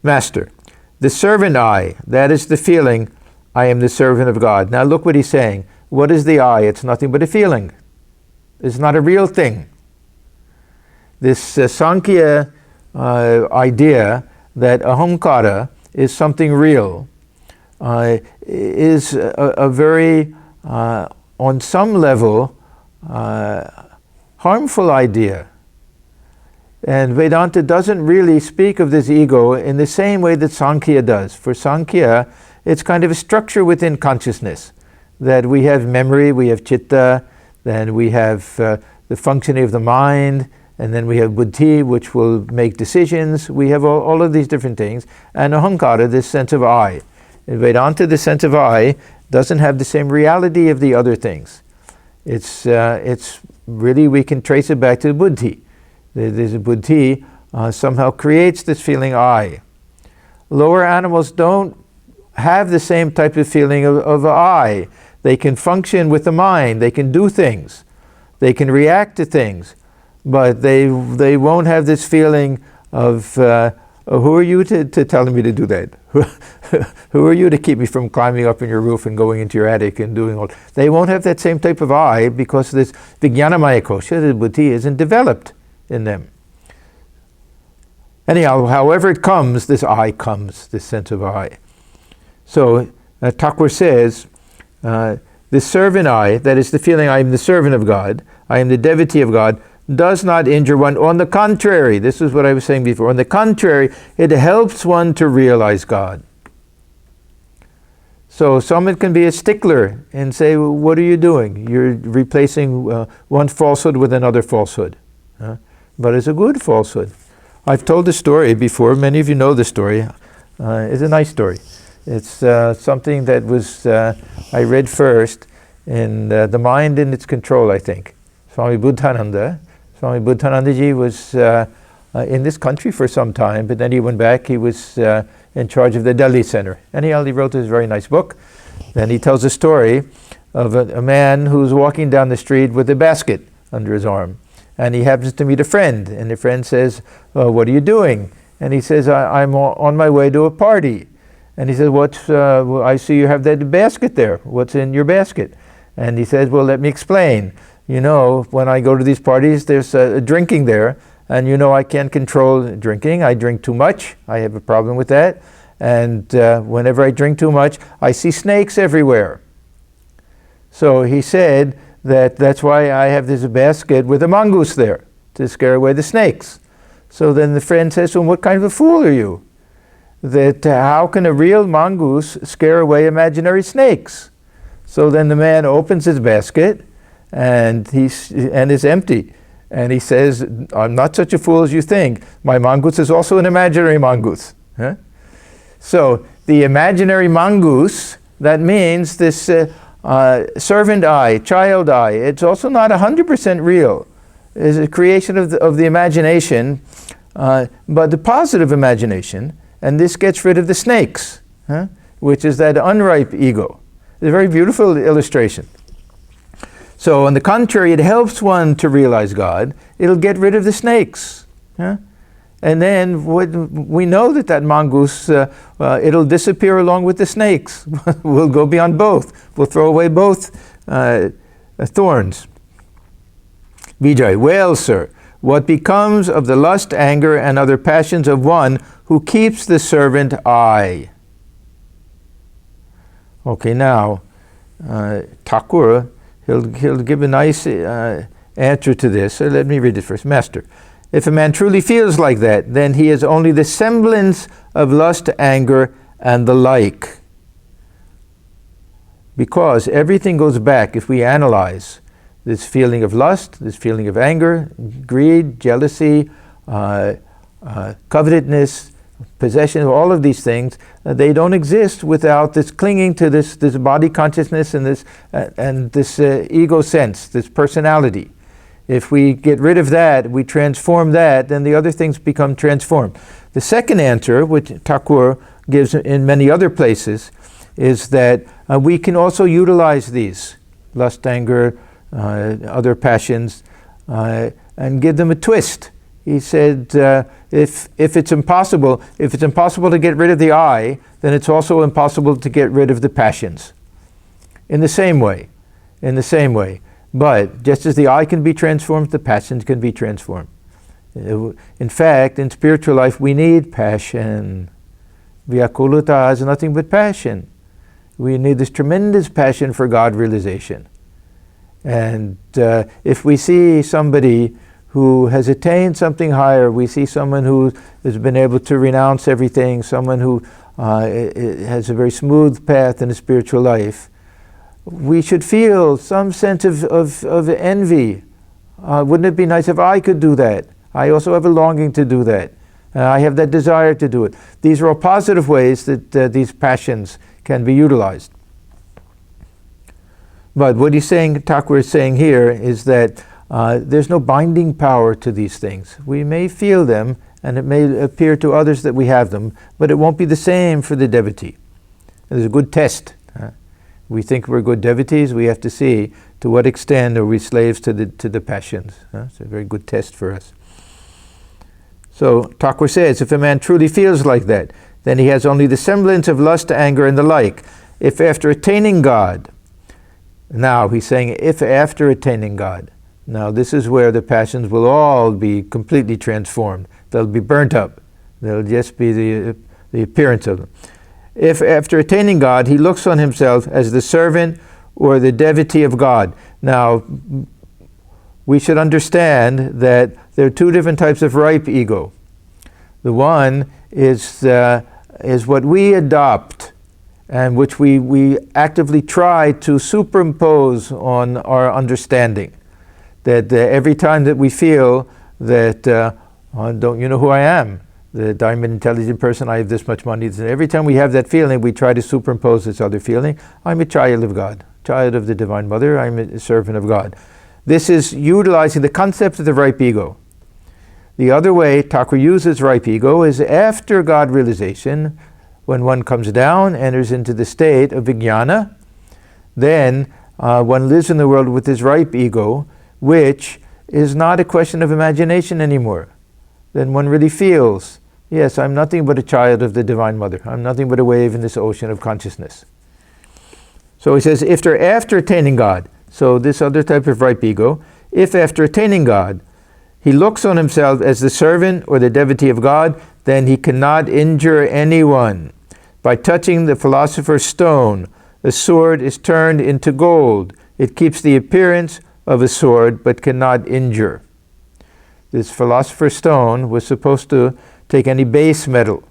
Master, the servant I, that is the feeling, I am the servant of God. Now look what he's saying. What is the I? It's nothing but a feeling. It's not a real thing. this Sankhya idea that ahamkara is something real is a very, on some level, harmful idea. And Vedanta doesn't really speak of this ego in the same way that Sankhya does. For Sankhya, it's kind of a structure within consciousness, that we have memory, we have chitta, then we have the functioning of the mind, and then we have buddhi, which will make decisions. We have all of these different things. And ahankara, this sense of I. In Vedanta, the sense of I doesn't have the same reality of the other things. It's really, we can trace it back to buddhi. This buddhi somehow creates this feeling I. Lower animals don't have the same type of feeling of I. They can function with the mind, they can do things, they can react to things, but they won't have this feeling of who are you to telling me to do that? Who are you to keep me from climbing up in your roof and going into your attic and doing all? They won't have that same type of I, because this vijnanamaya kosha, the buddhi, isn't developed in them. Anyhow, however it comes, this I comes, this sense of I. So Thakur says, the servant I, that is the feeling I am the servant of God, I am the devotee of God, does not injure one. On the contrary, this is what I was saying before, on the contrary, it helps one to realize God. So someone can be a stickler and say, well, what are you doing? You're replacing one falsehood with another falsehood. But it's a good falsehood. I've told the story before, many of you know the story. It's a nice story. It's something that was, I read first in The Mind and Its Control, I think. Swami Buddhananda ji was in this country for some time, but then he went back. He was in charge of the Delhi Center. Anyhow, he wrote this very nice book. Then he tells a story of a man who's walking down the street with a basket under his arm. And he happens to meet a friend. And the friend says, oh, what are you doing? And he says, I'm on my way to a party. And he says, well, I see you have that basket there. What's in your basket? And he says, well, let me explain. You know, when I go to these parties, there's drinking there. And you know I can't control drinking. I drink too much. I have a problem with that. And whenever I drink too much, I see snakes everywhere. So he said that's why I have this basket with a mongoose there, to scare away the snakes. So then the friend says, well, what kind of a fool are you? That how can a real mongoose scare away imaginary snakes? So then the man opens his basket, and it's empty. And he says, I'm not such a fool as you think. My mongoose is also an imaginary mongoose. Huh? So the imaginary mongoose, that means this servant I, child I, it's also not 100% real. It's a creation of the imagination, but the positive imagination, and this gets rid of the snakes, which is that unripe ego. It's a very beautiful illustration. So on the contrary, it helps one to realize God. It'll get rid of the snakes. And then we know that mongoose, it'll disappear along with the snakes. We'll go beyond both. We'll throw away both thorns. Vijay, well, sir, what becomes of the lust, anger, and other passions of one who keeps the servant I? Okay, now, Thakur, he'll give a nice answer to this. So let me read it first. Master, if a man truly feels like that, then he has only the semblance of lust, anger, and the like. Because everything goes back, if we analyze this feeling of lust, this feeling of anger, greed, jealousy, covetousness, possession, all of these things, they don't exist without this clinging to this body consciousness and this ego sense, this personality. If we get rid of that, we transform that, then the other things become transformed. The second answer, which Thakur gives in many other places, is that we can also utilize these, lust, anger, other passions, and give them a twist. He said, if it's impossible to get rid of the I, then it's also impossible to get rid of the passions. In the same way. But just as the I can be transformed, the passions can be transformed. In fact, in spiritual life, we need passion. Vyakulata is nothing but passion. We need this tremendous passion for God realization. And if we see somebody who has attained something higher, we see someone who has been able to renounce everything, someone who has a very smooth path in a spiritual life, we should feel some sense of envy. Wouldn't it be nice if I could do that? I also have a longing to do that. I have that desire to do it. These are all positive ways that these passions can be utilized. But what Thakur is saying here is that there's no binding power to these things. We may feel them, and it may appear to others that we have them, but it won't be the same for the devotee. There's a good test. We think we're good devotees. We have to see to what extent are we slaves to the passions. It's a very good test for us. So Thakur says, if a man truly feels like that, then he has only the semblance of lust, anger, and the like. If after attaining God, now he's saying, if after attaining God, now this is where the passions will all be completely transformed. They'll be burnt up. They'll just be the appearance of them. If after attaining God, he looks on himself as the servant or the devotee of God. Now, we should understand that there are two different types of ripe ego. The one is what we adopt and which we actively try to superimpose on our understanding. That every time that we feel that, don't you know who I am? That I'm an intelligent person, I have this much money. Every time we have that feeling, we try to superimpose this other feeling. I'm a child of God, child of the Divine Mother, I'm a servant of God. This is utilizing the concept of the ripe ego. The other way Thakur uses ripe ego is after God realization, when one comes down, enters into the state of vijnana, then one lives in the world with this ripe ego, which is not a question of imagination anymore. Then one really feels, yes, I'm nothing but a child of the Divine Mother. I'm nothing but a wave in this ocean of consciousness. So he says, if after attaining God, so this other type of ripe ego, if after attaining God, he looks on himself as the servant or the devotee of God, then he cannot injure anyone. By touching the philosopher's stone, the sword is turned into gold. It keeps the appearance of a sword, but cannot injure. This philosopher's stone was supposed to take any base metal.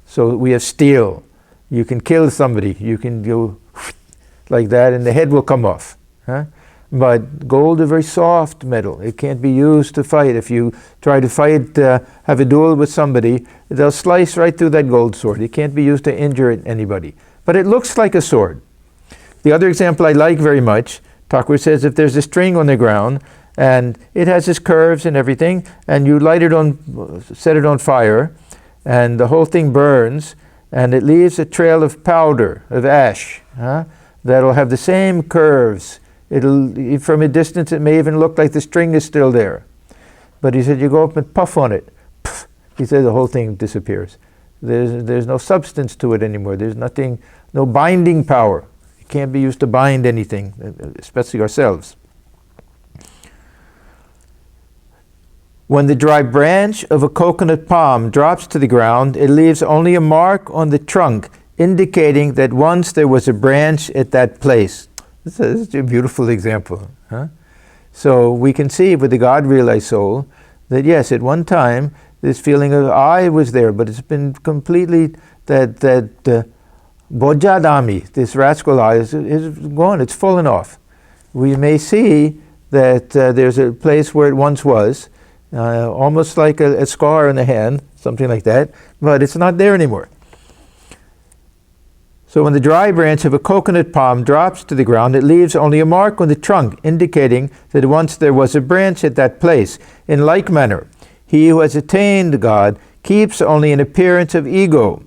So we have steel. You can kill somebody. You can go like that and the head will come off. But gold is a very soft metal. It can't be used to fight. If you try to fight, have a duel with somebody, they'll slice right through that gold sword. It can't be used to injure anybody. But it looks like a sword. The other example I like very much, Thakur says, if there's a string on the ground, and it has its curves and everything, and you set it on fire, and the whole thing burns, and it leaves a trail of powder, of ash, that'll have the same curves. From a distance, it may even look like the string is still there. But he said, you go up and puff on it. Puff. He said the whole thing disappears. There's no substance to it anymore. There's nothing, no binding power. It can't be used to bind anything, especially ourselves. When the dry branch of a coconut palm drops to the ground, it leaves only a mark on the trunk, indicating that once there was a branch at that place. This is a beautiful example. So we can see with the God-realized soul that yes, at one time, this feeling of I was there, but it's been completely, that Bojadami, this rascal I, is gone, it's fallen off. We may see that there's a place where it once was, almost like a scar on the hand, something like that, but it's not there anymore. So when the dry branch of a coconut palm drops to the ground, it leaves only a mark on the trunk, indicating that once there was a branch at that place. In like manner, he who has attained God keeps only an appearance of ego.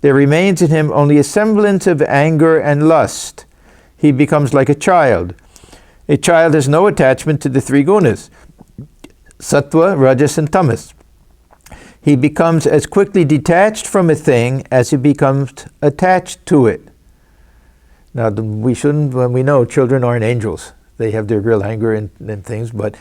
There remains in him only a semblance of anger and lust. He becomes like a child. A child has no attachment to the three gunas, sattva, rajas, and tamas. He becomes as quickly detached from a thing as he becomes attached to it. Now, we shouldn't, when we know children aren't angels. They have their real anger and things, but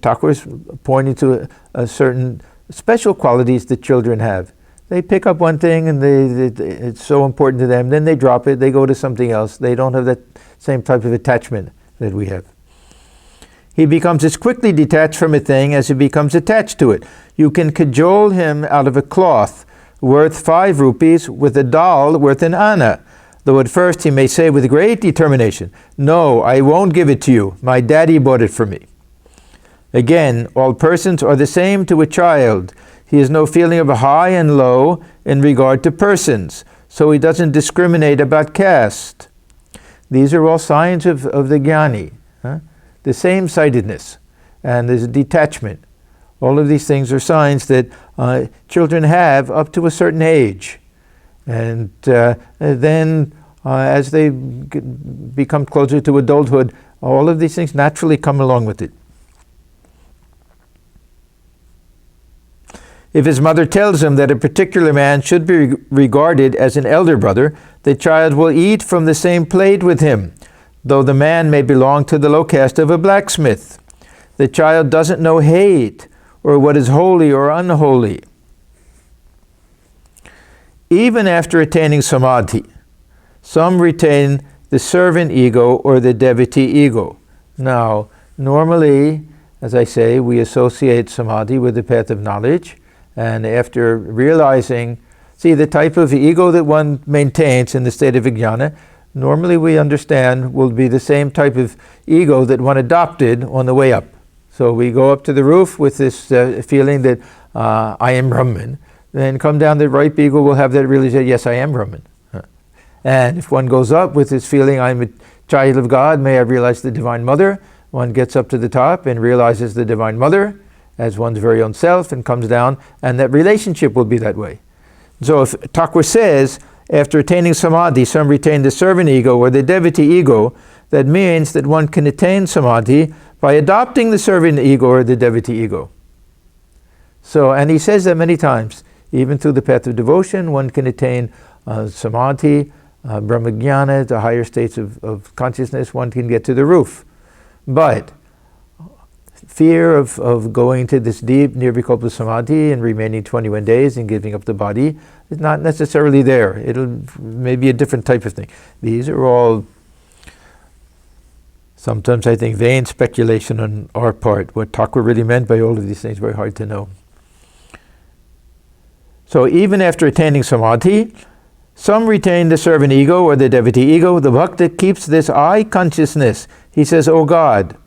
Thakur is pointing to a certain special qualities that children have. They pick up one thing and it's so important to them, then they drop it, they go to something else. They don't have that same type of attachment that we have. He becomes as quickly detached from a thing as he becomes attached to it. You can cajole him out of a cloth worth 5 rupees with a doll worth an anna, though at first he may say with great determination, "No, I won't give it to you. My daddy bought it for me." Again, all persons are the same to a child. He has no feeling of high and low in regard to persons, so he doesn't discriminate about caste. These are all signs of the jnani. The same-sightedness, and there's a detachment. All of these things are signs that children have up to a certain age. And then as they become closer to adulthood, all of these things naturally come along with it. If his mother tells him that a particular man should be regarded as an elder brother, the child will eat from the same plate with him, though the man may belong to the low caste of a blacksmith. The child doesn't know hate or what is holy or unholy. Even after attaining samadhi, some retain the servant ego or the devotee ego. Now, normally, as I say, we associate samadhi with the path of knowledge, and after realizing, see, the type of ego that one maintains in the state of vijnana, normally we understand will be the same type of ego that one adopted on the way up. So we go up to the roof with this feeling that I am Brahman. Then come down, the ripe ego will have that realization, yes, I am Brahman. And if one goes up with this feeling, I'm a child of God, may I realize the Divine Mother, one gets up to the top and realizes the Divine Mother as one's very own self and comes down, and that relationship will be that way. So if Thakur says, after attaining samadhi, some retain the servant ego or the devotee ego, that means that one can attain samadhi by adopting the servant ego or the devotee ego. So, and he says that many times, even through the path of devotion, one can attain samadhi, brahmajnana, the higher states of consciousness, one can get to the roof. But fear of going to this deep nirvikalpa samadhi and remaining 21 days and giving up the body is not necessarily there. It'll maybe a different type of thing. These are all sometimes, I think, vain speculation on our part. What Thakur really meant by all of these things is very hard to know. So even after attaining samadhi, some retain the servant ego or the devotee ego. The bhakta keeps this I consciousness. He says, "O God,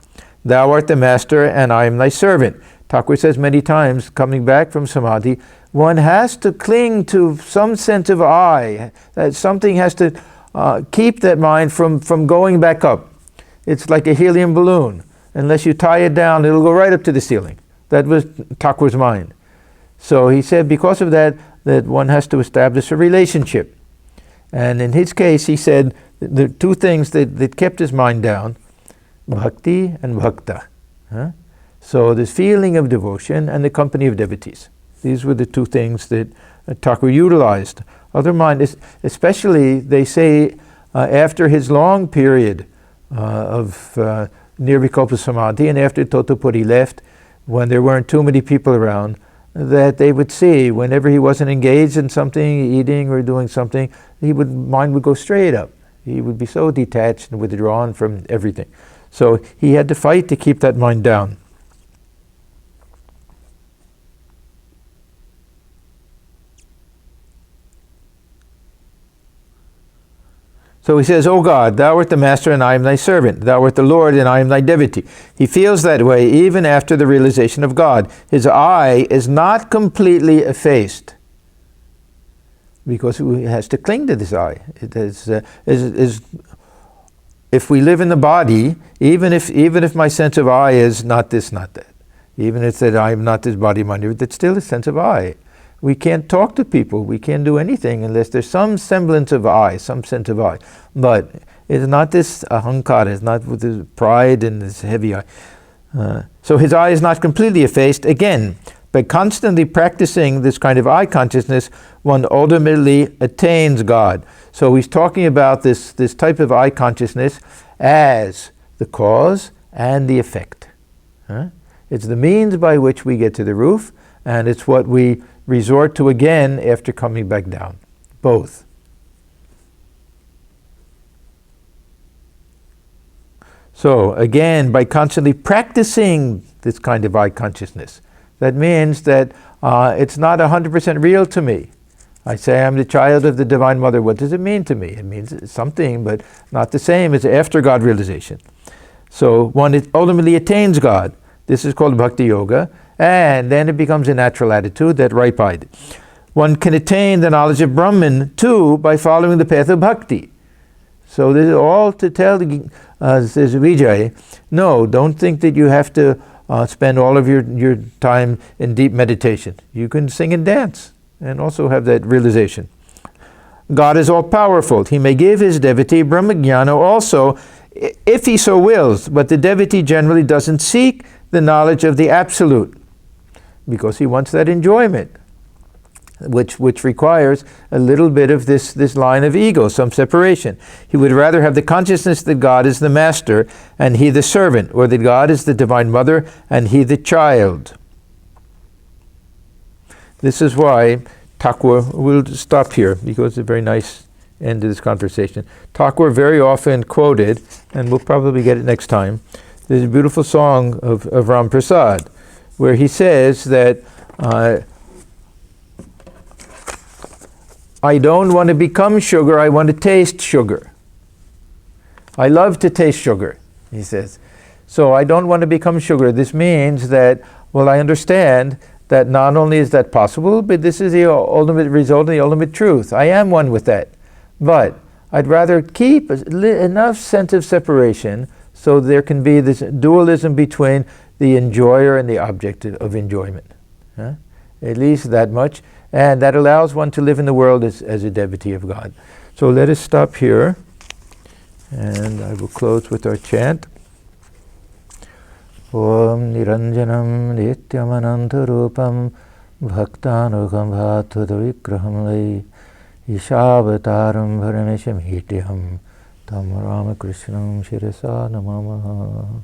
Thou art the master and I am thy servant." Thakur says many times, coming back from samadhi, one has to cling to some sense of I. That something has to keep that mind from going back up. It's like a helium balloon. Unless you tie it down, it'll go right up to the ceiling. That was Thakur's mind. So he said because of that, that one has to establish a relationship. And in his case, he said the two things that kept his mind down, bhakti and bhakta. So this feeling of devotion and the company of devotees. These were the two things that Thakur utilized. Other mind, especially they say after his long period of nirvikalpa samadhi and after Totapuri left, when there weren't too many people around, that they would see whenever he wasn't engaged in something, eating or doing something, mind would go straight up. He would be so detached and withdrawn from everything. So he had to fight to keep that mind down. So he says, "O God, Thou art the master and I am thy servant. Thou art the Lord and I am thy devotee." He feels that way even after the realization of God. His I is not completely effaced because he has to cling to this I. It is if we live in the body, even if my sense of I is not this, not that, even if that I am not this body, mind, that's still a sense of I. We can't talk to people. We can't do anything unless there's some semblance of I, some sense of I. But it's not this ahankara, it's not with this pride and this heavy I. So his I is not completely effaced. Again, by constantly practicing this kind of I consciousness, one ultimately attains God. So he's talking about this type of I consciousness as the cause and the effect. It's the means by which we get to the roof, and it's what we resort to again after coming back down. Both. So again, by constantly practicing this kind of eye consciousness, that means that it's not 100% real to me. I say I'm the child of the Divine Mother. What does it mean to me? It means something, but not the same as after God realization. So one ultimately attains God. This is called Bhakti Yoga, and then it becomes a natural attitude that right-eyed. One can attain the knowledge of Brahman too by following the path of Bhakti. So this is all to tell, says Vijay, no, don't think that you have to spend all of your time in deep meditation. You can sing and dance and also have that realization. God is all-powerful. He may give his devotee Brahmajnana also, if he so wills, but the devotee generally doesn't seek the knowledge of the Absolute because he wants that enjoyment, which requires a little bit of this line of ego, some separation. He would rather have the consciousness that God is the master and he the servant, or that God is the Divine Mother and he the child. This is why Thakur, we'll stop here because it's a very nice end to this conversation. Thakur very often quoted, and we'll probably get it next time, there's a beautiful song of Ram Prasad where he says that I don't want to become sugar, I want to taste sugar. I love to taste sugar, he says. So I don't want to become sugar. This means that, well, I understand that not only is that possible, but this is the ultimate result and the ultimate truth. I am one with that. But I'd rather keep enough sense of separation so there can be this dualism between the enjoyer and the object of enjoyment. At least that much. And that allows one to live in the world as a devotee of God. So let us stop here. And I will close with our chant. Om Niranjanam Nityamananta Rupam Bhaktanukam Bhatudha Vikraham Lai Ishavataram Paramesham Hityam Tam Ramakrishnam Shirasa Namamaha.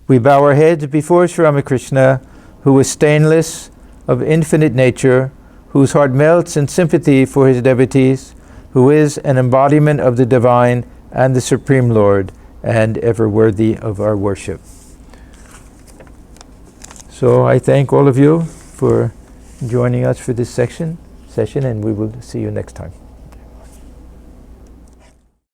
We bow our heads before Sri Ramakrishna, who is stainless, of infinite nature, whose heart melts in sympathy for his devotees, who is an embodiment of the divine and the Supreme Lord, and ever worthy of our worship. So I thank all of you for joining us for this session, and we will see you next time.